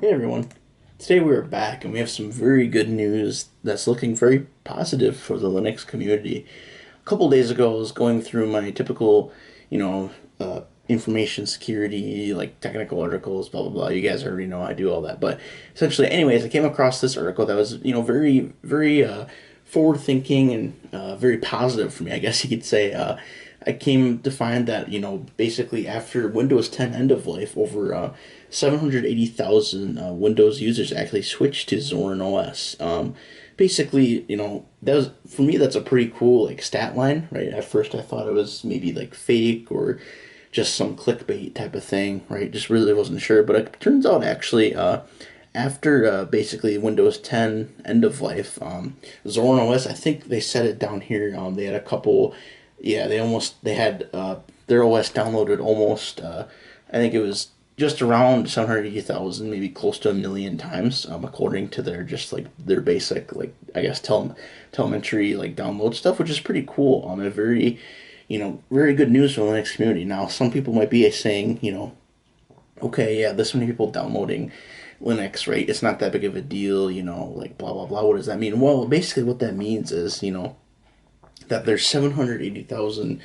Hey everyone. Today we're back and we have some very good news that's looking very positive for the Linux community. A couple days ago, I was going through my typical, you know, information security, like technical articles, blah blah blah. You guys already know I do all that, but essentially, anyways, I came across this article that was, very forward thinking and very positive for me, I guess you could say. I came to find that, basically after Windows 10 end of life, over 780,000 Windows users actually switched to Zorin OS. Basically, that was, for me, that's a pretty cool like stat line, right? At first, I thought it was maybe like fake or just some clickbait type of thing, right? Just really wasn't sure, but it turns out actually, after basically Windows 10 end of life, Zorin OS, I think they set it down here. They had a couple, yeah, they had their OS downloaded almost, I think it was just around 780,000, maybe close to a million times, according to their just like their basic, like, I guess, telemetry, like download stuff, which is pretty cool. A very, very good news for the Linux community. Now, some people might be saying, okay, yeah, this many people downloading Linux, right? It's not that big of a deal, like blah blah blah. What does that mean? Well, basically, what that means is, that there's 780,000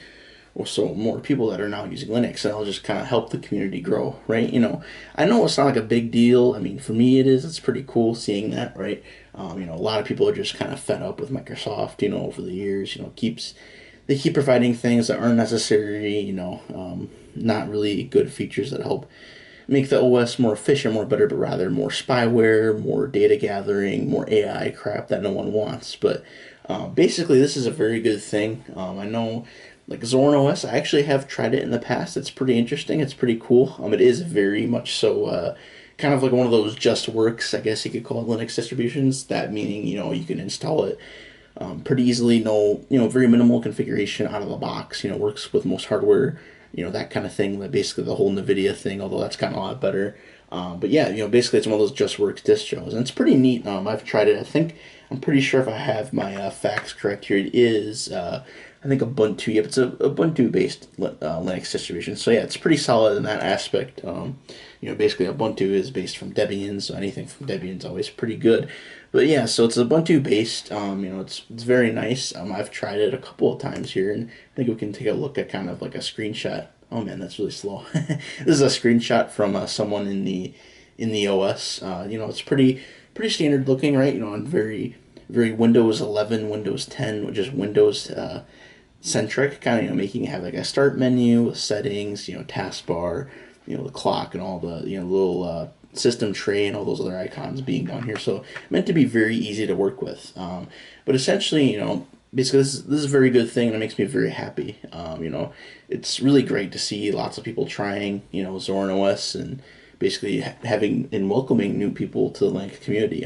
or so more people that are now using Linux, and it'll just kind of help the community grow, right? I know it's not like a big deal. I mean, for me, it is. It's pretty cool seeing that, right? A lot of people are just kind of fed up with Microsoft, over the years. They keep providing things that aren't necessary, not really good features that help make the OS more efficient, more better, but rather more spyware, more data gathering, more AI crap that no one wants. But basically, this is a very good thing. I know, like Zorin OS, I actually have tried it in the past. It's pretty interesting. It's pretty cool. It is very much so. Kind of like one of those just works, I guess you could call it, Linux distributions. That meaning, you can install it pretty easily. No, very minimal configuration out of the box. Works with most hardware. That kind of thing. Like basically the whole NVIDIA thing, although that's kind of a lot better. But yeah, basically it's one of those just works distros, and it's pretty neat. I've tried it. I'm pretty sure if I have my facts correct here, it is I think Ubuntu. Yep, it's a Ubuntu based Linux distribution. So yeah, it's pretty solid in that aspect. Basically Ubuntu is based from Debian, so anything from Debian is always pretty good. But yeah, so it's Ubuntu based. It's very nice. I've tried it a couple of times here, and I think we can take a look at kind of like a screenshot. Oh man, that's really slow. This is a screenshot from someone in the OS. It's pretty standard looking, right? And very Windows 11, Windows 10, which is Windows centric, kind of, making it have like a start menu, settings, taskbar, the clock and all the little system tray and all those other icons being down here. So meant to be very easy to work with. But essentially, basically this is a very good thing, and it makes me very happy. It's really great to see lots of people trying Zorin OS, and basically having and welcoming new people to the Linux community.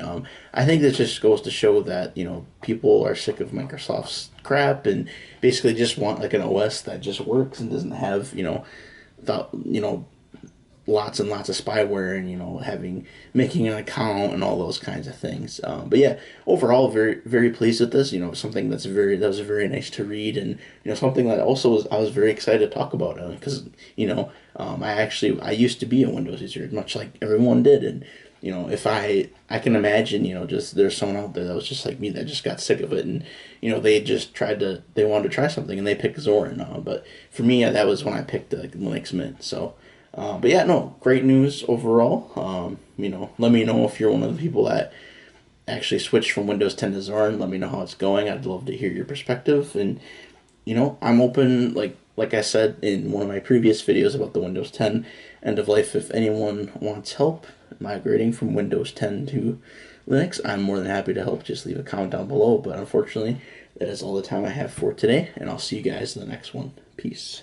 I think this just goes to show that people are sick of Microsoft's crap and basically just want like an OS that just works and doesn't have thought lots and lots of spyware and having making an account and all those kinds of things. But yeah, overall very very pleased with this. Something that was very nice to read, and something that also I was very excited to talk about because I used to be a Windows user much like everyone did, and if I can imagine, just there's someone out there that was just like me that just got sick of it, and they wanted to try something and they picked Zorin. But for me, that was when I picked Linux Mint. So but yeah, no, great news overall. Let me know if you're one of the people that actually switched from Windows 10 to Zorin. Let me know how it's going. I'd love to hear your perspective. And I'm open, like I said in one of my previous videos about the Windows 10 end of life. If anyone wants help migrating from Windows 10 to Linux, I'm more than happy to help. Just leave a comment down below. But unfortunately, that is all the time I have for today, and I'll see you guys in the next one. Peace.